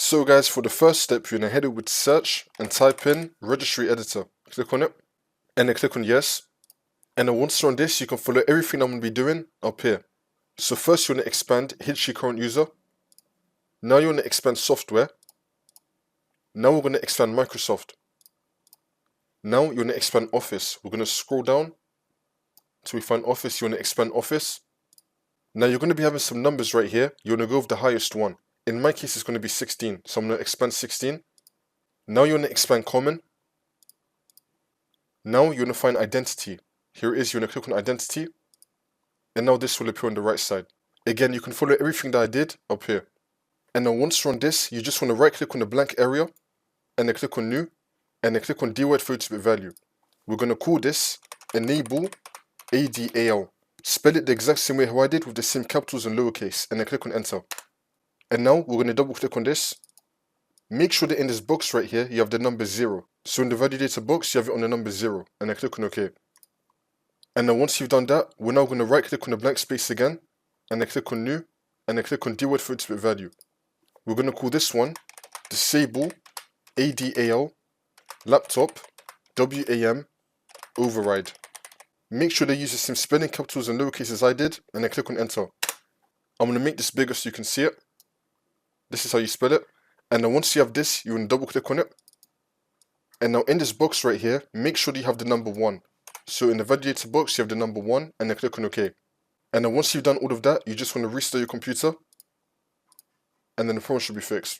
So guys, for the first step, you're going to head over to search and type in registry editor. Click on it and then click on yes. And then once you're on this, you can follow everything I'm going to be doing up here. So first you want to expand history current user. Now you want to expand software. Now we're going to expand Microsoft. Now you want to expand Office. We're going to scroll down till we find Office. You want to expand Office. Now you're going to be having some numbers right here. You want to go with the highest one. In my case, it's going to be 16. So I'm going to expand 16. Now you want to expand Common. Now you want to find Identity. Here it is. You want to click on Identity. And now this will appear on the right side. Again, you can follow everything that I did up here. And now once you're on this, you just want to right click on the blank area. And then click on New. And then click on DWORD 32-bit value. We're going to call this Enable ADAL. Spell it the exact same way how I did with the same capitals and lowercase. And then click on Enter. And now we're going to double click on this. Make sure that in this box right here, you have the number 0. So in the value data box, you have it on the number 0. And then click on OK. And then once you've done that, we're now going to right click on the blank space again. And then click on New. And then click on DWORD 32-bit value. We're going to call this one Disable ADAL Laptop WAM Override. Make sure they use the same spelling, capitals and lowercase as I did. And then click on Enter. I'm going to make this bigger so you can see it. This is how you spell it. And then once you have this, you want to double click on it. And now in this box right here, make sure that you have the number 1. So in the validator box, you have the number 1 and then click on OK. And then once you've done all of that, you just want to restart your computer. And then the problem should be fixed.